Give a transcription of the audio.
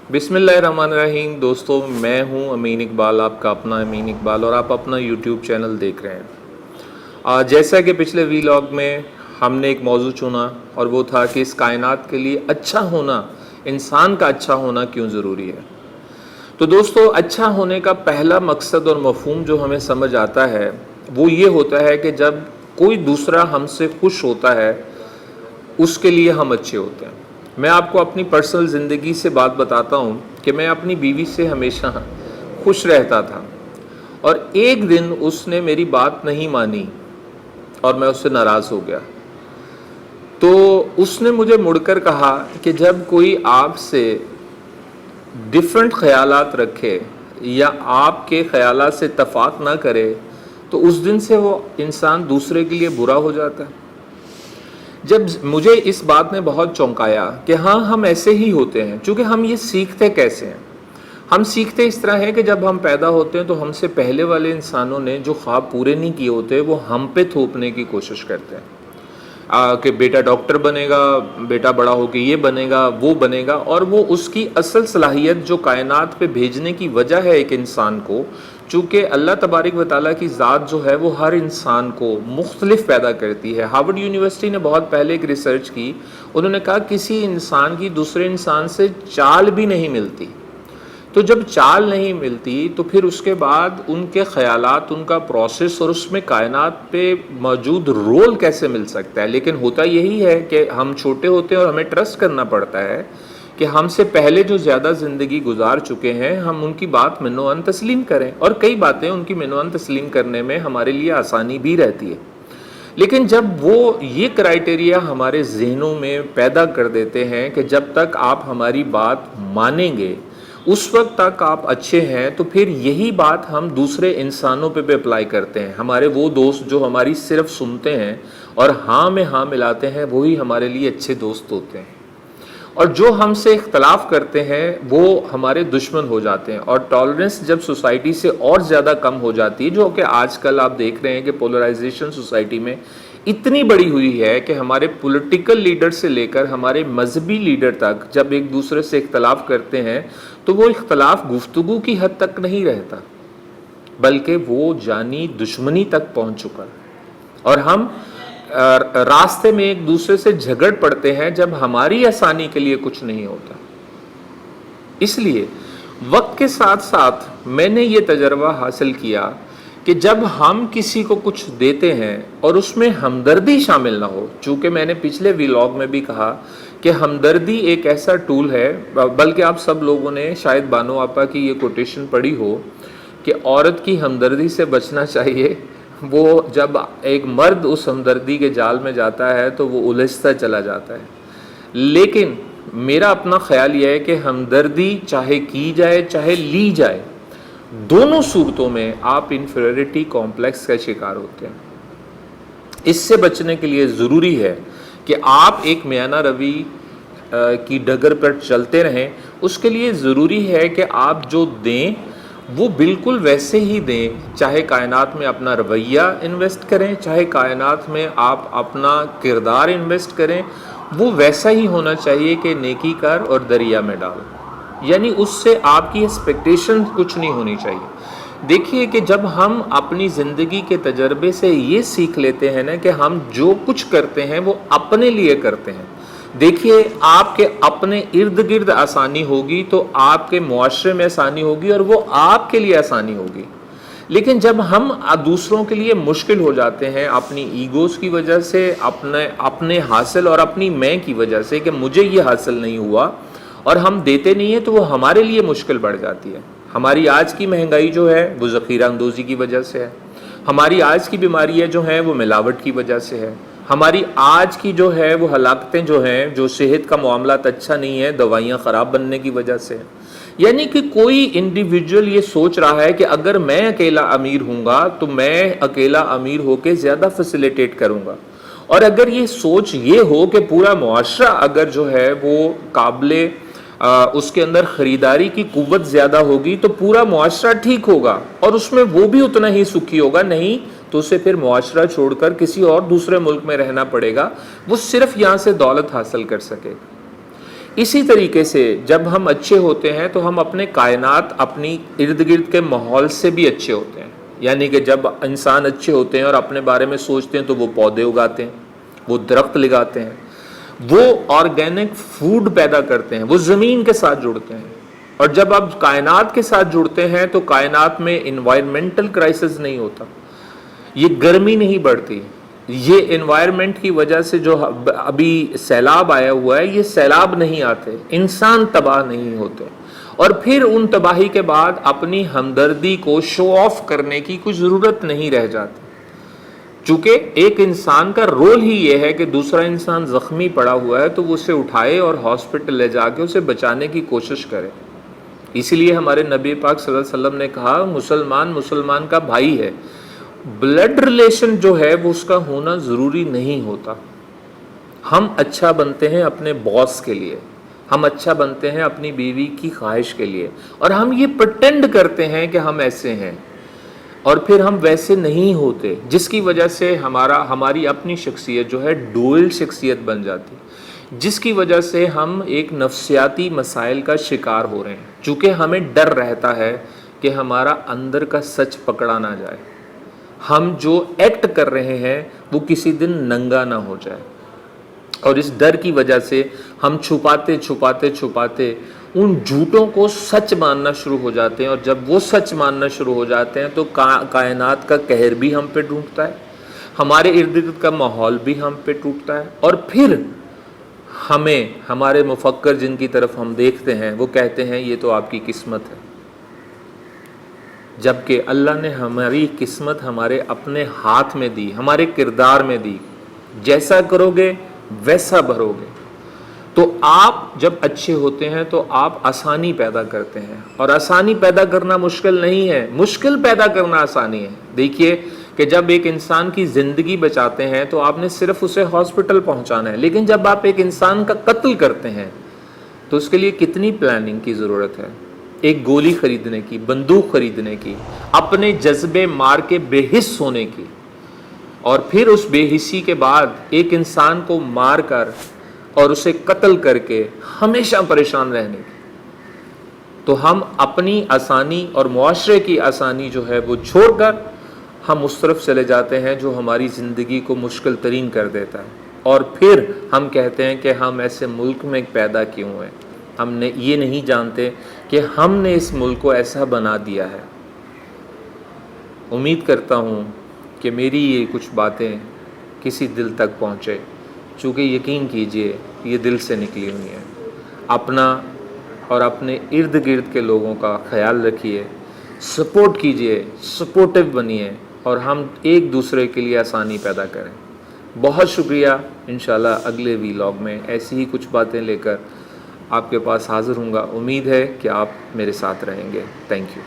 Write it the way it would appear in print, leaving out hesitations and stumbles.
बिस्मिल्लाहिर्रहमानिर्रहीम। दोस्तों, मैं हूं अमीन इकबाल, आपका अपना अमीन इकबाल, और आप अपना यूट्यूब चैनल देख रहे हैं। जैसा कि पिछले वीलॉग में हमने एक मौजू चुना और वो था कि इस कायनात के लिए अच्छा होना, इंसान का अच्छा होना क्यों ज़रूरी है। तो दोस्तों, अच्छा होने का पहला मकसद और मफहूम जो हमें समझ आता है वो ये होता है कि जब कोई दूसरा हमसे खुश होता है उसके लिए हम अच्छे होते हैं। मैं आपको अपनी पर्सनल ज़िंदगी से बात बताता हूँ कि मैं अपनी बीवी से हमेशा खुश रहता था और एक दिन उसने मेरी बात नहीं मानी और मैं उससे नाराज़ हो गया। तो उसने मुझे मुड़कर कहा कि जब कोई आपसे डिफरेंट ख्यालात रखे या आपके ख्यालात से इत्तफाक ना करे तो उस दिन से वो इंसान दूसरे के लिए बुरा हो जाता है। जब मुझे इस बात ने बहुत चौंकाया कि हाँ, हम ऐसे ही होते हैं। क्योंकि हम ये सीखते कैसे हैं? हम सीखते इस तरह है कि जब हम पैदा होते हैं तो हमसे पहले वाले इंसानों ने जो ख्वाब पूरे नहीं किए होते वो हम पे थोपने की कोशिश करते हैं कि बेटा डॉक्टर बनेगा, बेटा बड़ा होकर ये बनेगा, वो बनेगा। और वो उसकी असल सलाहियत जो कायनात पे भेजने की वजह है एक इंसान को, चूँकि अल्लाह तबारक व तआला की ज़ात जो है वो हर इंसान को मुख्तलिफ पैदा करती है। हार्वर्ड यूनिवर्सिटी ने बहुत पहले एक रिसर्च की, उन्होंने कहा किसी इंसान की दूसरे इंसान से चाल भी नहीं मिलती। तो जब चाल नहीं मिलती तो फिर उसके बाद उनके ख़यालात, उनका प्रोसेस और उसमें कायनात पे मौजूद रोल कैसे मिल सकता है। लेकिन होता यही है कि हम छोटे होते हैं और हमें ट्रस्ट करना पड़ता है कि हमसे पहले जो ज़्यादा ज़िंदगी गुजार चुके हैं हम उनकी बात मिन्नो-अन तस्लीम करें, और कई बातें उनकी मिन्नो-अन तस्लीम करने में हमारे लिए आसानी भी रहती है। लेकिन जब वो ये क्राइटेरिया हमारे जहनों में पैदा कर देते हैं कि जब तक आप हमारी बात मानेंगे उस वक्त तक आप अच्छे हैं, तो फिर यही बात हम दूसरे इंसानों पे भी अप्लाई करते हैं। हमारे वो दोस्त जो हमारी सिर्फ सुनते हैं और हाँ में हाँ मिलाते हैं वही हमारे लिए अच्छे दोस्त होते हैं, और जो हमसे इख्तलाफ करते हैं वो हमारे दुश्मन हो जाते हैं। और टॉलरेंस जब सोसाइटी से और ज़्यादा कम हो जाती है, जो कि आजकल आप देख रहे हैं कि पोलराइजेशन सोसाइटी में इतनी बड़ी हुई है कि हमारे पॉलिटिकल लीडर से लेकर हमारे मजहबी लीडर तक जब एक दूसरे से इख्तलाफ करते हैं तो वो इख्तलाफ गुफ्तगू की हद तक नहीं रहता, बल्कि वो जानी दुश्मनी तक पहुंच चुका है। और हम रास्ते में एक दूसरे से झगड़ पड़ते हैं जब हमारी आसानी के लिए कुछ नहीं होता। इसलिए वक्त के साथ साथ मैंने ये तजर्बा हासिल किया कि जब हम किसी को कुछ देते हैं और उसमें हमदर्दी शामिल ना हो, चूँकि मैंने पिछले व्लॉग में भी कहा कि हमदर्दी एक ऐसा टूल है, बल्कि आप सब लोगों ने शायद बानो आपा की ये कोटेशन पढ़ी हो कि औरत की हमदर्दी से बचना चाहिए। वो जब एक मर्द उस हमदर्दी के जाल में जाता है तो वो उलझता चला जाता है। लेकिन मेरा अपना ख्याल यह है कि हमदर्दी चाहे की जाए चाहे ली जाए, दोनों सूरतों में आप इन्फीरियरिटी कॉम्प्लेक्स का शिकार होते हैं। इससे बचने के लिए ज़रूरी है कि आप एक मियाना रवि की डगर पर चलते रहें। उसके लिए ज़रूरी है कि आप जो दें वो बिल्कुल वैसे ही दें, चाहे कायनात में अपना रवैया इन्वेस्ट करें, चाहे कायनात में आप अपना किरदार इन्वेस्ट करें, वो वैसा ही होना चाहिए कि नेकी कर और दरिया में डाल। यानी उससे आपकी एक्सपेक्टेशन कुछ नहीं होनी चाहिए। देखिए कि जब हम अपनी ज़िंदगी के तजर्बे से ये सीख लेते हैं ना कि हम जो कुछ करते हैं वो अपने लिए करते हैं, देखिए आपके अपने इर्द गिर्द आसानी होगी तो आपके मुआशरे में आसानी होगी और वो आपके लिए आसानी होगी। लेकिन जब हम दूसरों के लिए मुश्किल हो जाते हैं अपनी ईगोज़ की वजह से, अपने हासिल और अपनी मैं की वजह से कि मुझे ये हासिल नहीं हुआ, और हम देते नहीं हैं, तो वो हमारे लिए मुश्किल बढ़ जाती है। हमारी आज की महंगाई जो है वो ज़ख़ीरा अंदोज़ी की वजह से है। हमारी आज की बीमारियाँ जो हैं वो मिलावट की वजह से है। हमारी आज की जो है वो हलाकतें जो हैं, जो सेहत का मामलात अच्छा नहीं है, दवाइयाँ ख़राब बनने की वजह से है। यानी कि कोई इंडिविजुअल ये सोच रहा है कि अगर मैं अकेला अमीर हूँगा तो मैं अकेला अमीर होकर ज़्यादा फैसिलिटेट करूँगा, और अगर ये सोच ये हो कि पूरा मुआशरा अगर जो है वो काबिले उसके अंदर ख़रीदारी की कुव्वत ज़्यादा होगी तो पूरा मुआशरा ठीक होगा और उसमें वो भी उतना ही सुखी होगा, नहीं तो उसे फिर मुआशरा छोड़कर किसी और दूसरे मुल्क में रहना पड़ेगा, वो सिर्फ यहाँ से दौलत हासिल कर सकेगा। اسی طریقے سے جب ہم اچھے ہوتے ہیں تو ہم اپنے کائنات، اپنی ارد گرد کے ماحول سے بھی اچھے ہوتے ہیں. یعنی کہ جب انسان اچھے ہوتے ہیں اور اپنے بارے میں سوچتے ہیں تو وہ پودے اگاتے ہیں، وہ درخت لگاتے ہیں، وہ آرگینک فوڈ پیدا کرتے ہیں، وہ زمین کے ساتھ جڑتے ہیں. اور جب آپ کائنات کے ساتھ جڑتے ہیں تو کائنات میں انوائرمنٹل کرائسس نہیں ہوتا، یہ گرمی نہیں بڑھتی. یہ انوائرمنٹ کی وجہ سے جو ابھی سیلاب آیا ہوا ہے، یہ سیلاب نہیں آتے، انسان تباہ نہیں ہوتے. اور پھر ان تباہی کے بعد اپنی ہمدردی کو شو آف کرنے کی کوئی ضرورت نہیں رہ جاتی، چونکہ ایک انسان کا رول ہی یہ ہے کہ دوسرا انسان زخمی پڑا ہوا ہے تو وہ اسے اٹھائے اور ہاسپٹل لے جا کے اسے بچانے کی کوشش کرے. اسی لیے ہمارے نبی پاک صلی اللہ علیہ وسلم نے کہا مسلمان کا بھائی ہے. بلڈ ریلیشن جو ہے وہ اس کا ہونا ضروری نہیں ہوتا. ہم اچھا بنتے ہیں اپنے باس کے لیے، ہم اچھا بنتے ہیں اپنی بیوی کی خواہش کے لیے، اور ہم یہ پرٹینڈ کرتے ہیں کہ ہم ایسے ہیں، اور پھر ہم ویسے نہیں ہوتے، جس کی وجہ سے ہماری اپنی شخصیت جو ہے ڈوئل شخصیت بن جاتی، جس کی وجہ سے ہم ایک نفسیاتی مسائل کا شکار ہو رہے ہیں. چونکہ ہمیں ڈر رہتا ہے کہ ہمارا اندر کا سچ پکڑا نہ جائے، ہم جو ایکٹ کر رہے ہیں وہ کسی دن ننگا نہ ہو جائے. اور اس ڈر کی وجہ سے ہم چھپاتے ان جھوٹوں کو سچ ماننا شروع ہو جاتے ہیں. اور جب وہ سچ ماننا شروع ہو جاتے ہیں تو کائنات کا قہر بھی ہم پہ ٹوٹتا ہے، ہمارے ارد گرد کا ماحول بھی ہم پہ ٹوٹتا ہے. اور پھر ہمارے مفکر جن کی طرف ہم دیکھتے ہیں وہ کہتے ہیں یہ تو آپ کی قسمت ہے، جبکہ اللہ نے ہماری قسمت ہمارے اپنے ہاتھ میں دی، ہمارے کردار میں دی. جیسا کرو گے ویسا بھرو گے. تو آپ جب اچھے ہوتے ہیں تو آپ آسانی پیدا کرتے ہیں، اور آسانی پیدا کرنا مشکل نہیں ہے، مشکل پیدا کرنا آسانی ہے. دیکھیے کہ جب ایک انسان کی زندگی بچاتے ہیں تو آپ نے صرف اسے ہاسپٹل پہنچانا ہے، لیکن جب آپ ایک انسان کا قتل کرتے ہیں تو اس کے لیے کتنی پلاننگ کی ضرورت ہے. ایک گولی خریدنے کی، بندوق خریدنے کی، اپنے جذبے مار کے بے حس ہونے کی، اور پھر اس بے حسی کے بعد ایک انسان کو مار کر اور اسے قتل کر کے ہمیشہ پریشان رہنے کی. تو ہم اپنی آسانی اور معاشرے کی آسانی جو ہے وہ چھوڑ کر ہم اس طرف چلے جاتے ہیں جو ہماری زندگی کو مشکل ترین کر دیتا ہے. اور پھر ہم کہتے ہیں کہ ہم ایسے ملک میں پیدا کیوں ہیں. ہم نے یہ نہیں جانتے کہ ہم نے اس ملک کو ایسا بنا دیا ہے. امید کرتا ہوں کہ میری یہ کچھ باتیں کسی دل تک پہنچے، چونکہ یقین کیجئے یہ دل سے نکلی ہوئی ہیں. اپنا اور اپنے ارد گرد کے لوگوں کا خیال رکھیے، سپورٹ کیجئے، سپورٹیو بنیے، اور ہم ایک دوسرے کے لیے آسانی پیدا کریں. بہت شکریہ. انشاءاللہ اگلے ویلاگ میں ایسی ہی کچھ باتیں لے کر آپ کے پاس حاضر ہوں گا. امید ہے کہ آپ میرے ساتھ رہیں گے. Thank you.